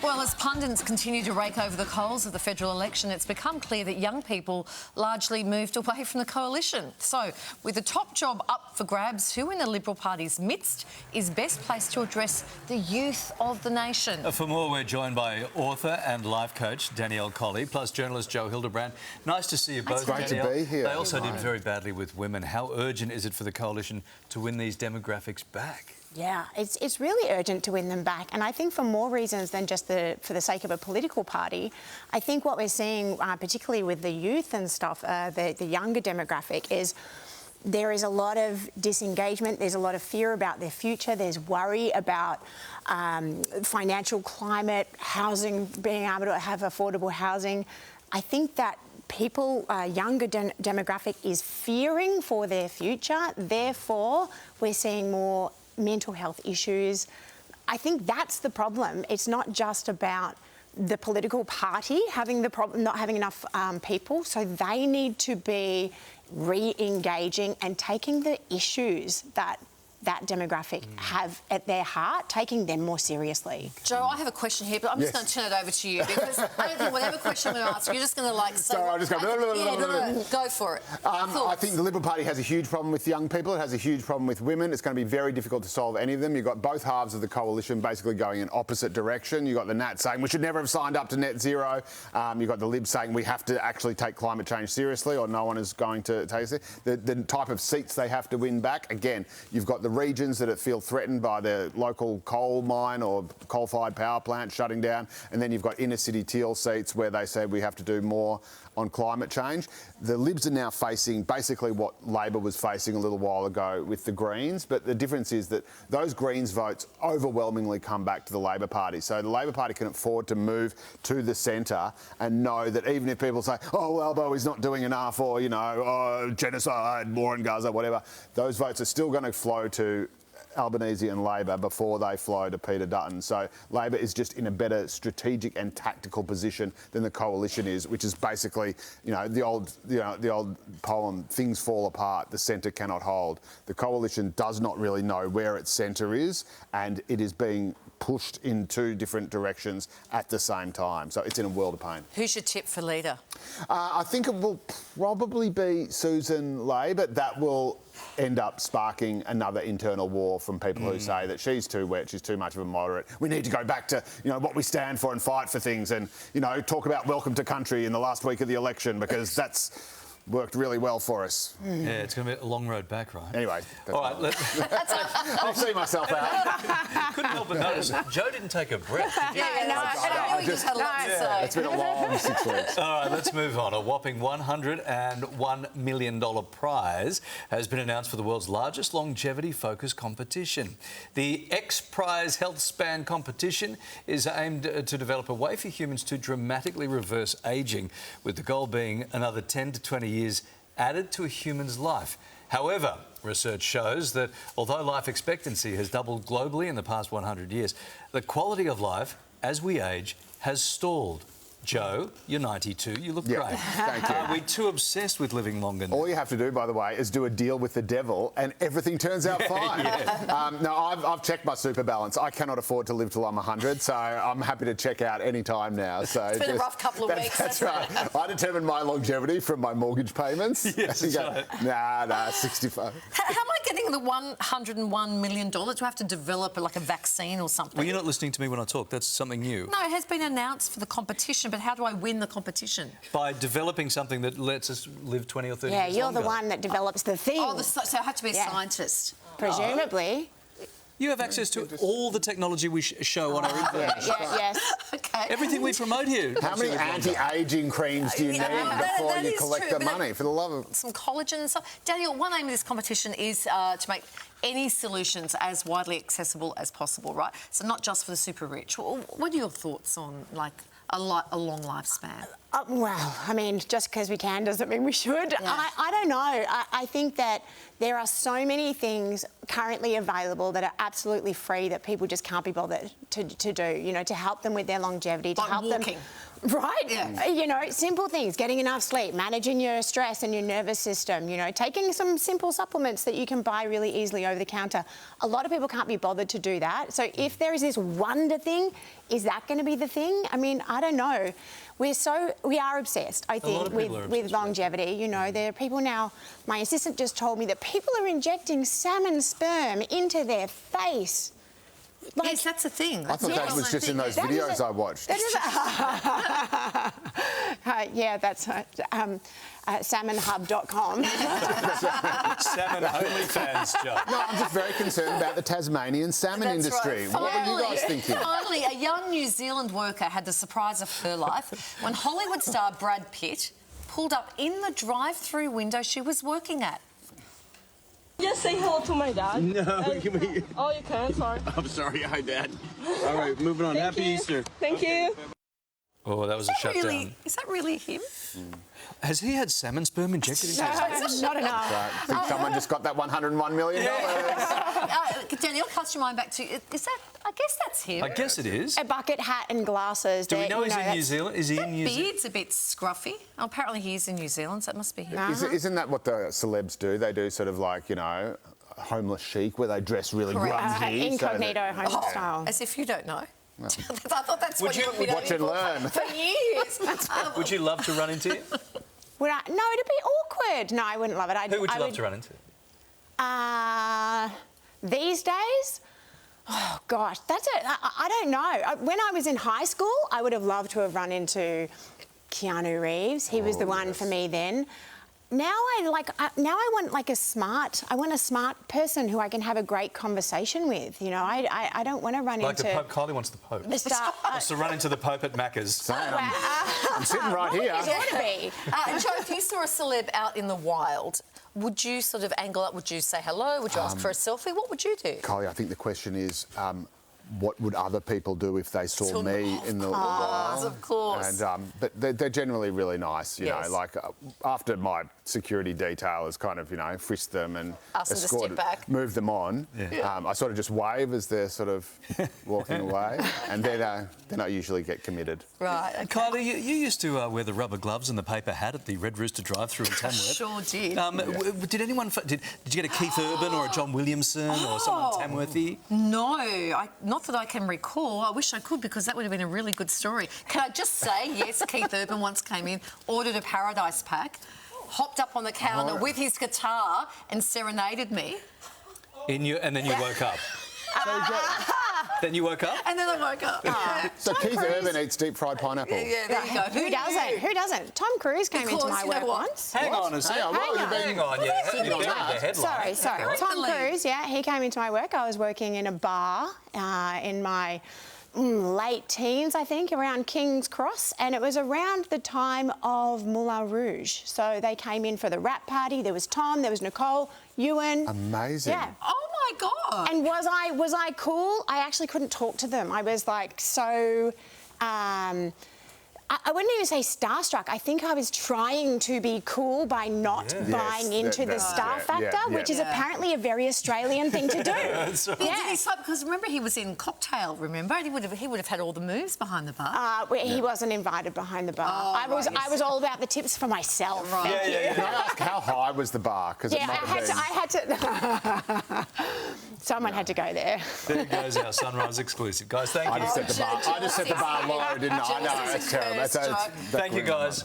Well, as pundits continue to rake over the coals of the federal election, it's become clear that young people largely moved away from the coalition. So, with the top job up for grabs, who in the Liberal Party's midst is best placed to address the youth of the nation? For more, we're joined by author and life coach Danielle Colley, plus journalist Joe Hildebrand. Nice to see you both, Great Danielle. to be here. They also did very badly with women. How urgent is it for the coalition to win these demographics back? Yeah, it's really urgent to win them back, and I think for more reasons than just for the sake of a political party. I think what we're seeing, particularly with the youth and stuff, the younger demographic, is there is a lot of disengagement, there's a lot of fear about their future, there's worry about financial climate, housing, being able to have affordable housing. I think that people, younger demographic is fearing for their future, therefore we're seeing more mental health issues. I think that's the problem. It's not just about the political party having the problem, not having enough people, so they need to be re-engaging and taking the issues that demographic have at their heart, taking them more seriously. Joe, I have a question here, but I'm just going to turn it over to you because I don't think whatever question I'm going to ask, you're just going to say... So I'll just go... Go for it. I think the Liberal Party has a huge problem with young people. It has a huge problem with women. It's going to be very difficult to solve any of them. You've got both halves of the coalition basically going in opposite direction. You've got the Nat saying we should never have signed up to net zero. You've got the Libs saying we have to actually take climate change seriously or no one is going to take it. The type of seats they have to win back, again, you've got the regions that feel threatened by their local coal mine or coal-fired power plant shutting down, and then you've got inner-city teal seats where they say we have to do more on climate change. The Libs are now facing basically what Labor was facing a little while ago with the Greens, but the difference is that those Greens votes overwhelmingly come back to the Labor Party. So the Labor Party can afford to move to the centre and know that even if people say, oh, Albo is not doing enough, or, you know, oh, genocide, war in Gaza, whatever, those votes are still going to flow to Albanese and Labor before they flow to Peter Dutton. So Labor is just in a better strategic and tactical position than the coalition is, which is basically, you know, the old poem, things fall apart, the centre cannot hold. The coalition does not really know where its centre is, and it is being pushed in two different directions at the same time. So it's in a world of pain. Who's your tip for leader? I think it will probably be Susan Ley, but that will end up sparking another internal war from people who say that she's too wet, she's too much of a moderate. We need to go back to, you know, what we stand for and fight for things and, you know, talk about welcome to country in the last week of the election because that's worked really well for us. Yeah, it's going to be a long road back, right? Anyway. All right, I'll see myself out. Couldn't help but notice, Joe didn't take a breath. I just had a lot to say. It's been a long 6 weeks. All right, let's move on. A whopping $101 million prize has been announced for the world's largest longevity-focused competition. The X Prize Health Span competition is aimed to develop a way for humans to dramatically reverse ageing, with the goal being another 10 to 20 years added to a human's life. However, research shows that although life expectancy has doubled globally in the past 100 years, the quality of life as we age has stalled. Joe, you're 92, you look great. Thank you. Are we too obsessed with living longer now? All you have to do, by the way, is do a deal with the devil and everything turns out fine. No, I've checked my super balance. I cannot afford to live till I'm 100, so I'm happy to check out any time now. So it's been a rough couple of weeks. That's right. I determine my longevity from my mortgage payments. Yes, that's right. Nah, 65. How am I getting the $101 million? Do I have to develop a vaccine or something? Well, you're not listening to me when I talk. That's something new. No, it has been announced for the competition, but how do I win the competition? By developing something that lets us live 20 or 30 years you're longer. the one that develops the thing. Oh, so I have to be a scientist? Presumably. You have access to all the technology we show on our information. Yes. Okay. Everything we promote here. How many anti-ageing creams do you need before that you is collect true, the money? For the love of... Some collagen and stuff. Daniel, one aim of this competition is to make any solutions as widely accessible as possible, right? So not just for the super rich. What are your thoughts on, a long lifespan? Well, I mean, just because we can doesn't mean we should. Yeah. I don't know. I think that there are so many things currently available that are absolutely free that people just can't be bothered to do, you know, to help them with their longevity, to help them... Right? Yeah. You know, simple things, getting enough sleep, managing your stress and your nervous system, you know, taking some simple supplements that you can buy really easily over the counter. A lot of people can't be bothered to do that. So if there is this wonder thing, is that going to be the thing? I mean, I don't know. We are obsessed, I think, with longevity. You know, there are people now, my assistant just told me that people are injecting salmon sperm into their face. Like, yes, that's a thing. I thought that was just in those videos I watched. Yeah, that's salmonhub.com. Salmon OnlyFans, Joe. No, I'm just very concerned about the Tasmanian salmon industry. Right. What were you guys thinking? Finally, a young New Zealand worker had the surprise of her life when Hollywood star Brad Pitt pulled up in the drive-through window she was working at. Just say hello to my dad. No, can we... Oh, you can? Sorry. I'm sorry, hi, Dad. All right, moving on. Happy Easter. Thank you. Oh, that was a shutdown. Is that really him? Has he had salmon sperm injected into his Not enough. I think someone just got that $101 million. Danielle, cast your mind back to, is that, I guess that's him. I guess it is. A bucket hat and glasses. Do we know he's in New Zealand? Is he in New Zealand? Beard's a bit scruffy. Oh, apparently he is in New Zealand, so that must be him. Isn't that what the celebs do? They do sort of like, you know, homeless chic where they dress really grungy. Incognito home style. As if you don't know. I thought that's what you would be watch and learn. for years. Would you love to run into him? No, it'd be awkward. No, I wouldn't love it. Who would you love to run into? These days? Oh, gosh, I don't know. When I was in high school, I would have loved to have run into Keanu Reeves. He was the one for me then. Now I want a smart person who I can have a great conversation with. You know, I don't want to run like into... the Pope. Kylie wants the Pope. Wants to run into the Pope at Macca's. I'm sitting right here. It ought to be. Joe, if you saw a celeb out in the wild, would you sort of angle up? Would you say hello? Would you ask for a selfie? What would you do? Kylie, I think the question is, what would other people do if they saw me in the wild? Of course. And but they're generally really nice, you Yes. know. Like after my security detail has kind of, you know, frisked them and Ask them to step back. moved them on. Yeah. I sort of just wave as they're sort of walking away, and then I usually get committed. Right. Okay. Kylie, you used to wear the rubber gloves and the paper hat at the Red Rooster drive-through in Tamworth. Sure did. Did anyone? Did you get a Keith Urban or a John Williamson or someone Tamworthy? No, not that I can recall. I wish I could because that would have been a really good story. Can I just say, yes, Keith Urban once came in, ordered a Paradise Pack, hopped up on the counter with his guitar and serenaded me. And then you woke up. Then you woke up? And then I woke up. So Keith Urban eats deep fried pineapple. Yeah, there you go. Who doesn't? Who doesn't? Tom Cruise came into my work once. Hang on a second. Hang on. You're burying the headline. Sorry. Tom Cruise, yeah, he came into my work. I was working in a bar in my late teens, I think, around King's Cross, and it was around the time of Moulin Rouge. So they came in for the wrap party. There was Tom, there was Nicole, Ewan. Amazing. Yeah. Oh my God. And was I cool? I actually couldn't talk to them. I was like so... I wouldn't even say starstruck. I think I was trying to be cool by not buying into the star factor, which is apparently a very Australian thing to do. That's right. Because remember he was in Cocktail, remember? And he would have had all the moves behind the bar. He wasn't invited behind the bar. Oh, I was all about the tips for myself. Right. Thank you. Can I ask how high was the bar? Because Yeah, I had to. Someone had to go there. There goes our Sunrise exclusive. Guys, thank you. I just set the bar low, didn't I? I know, that's terrible. Thank you, guys.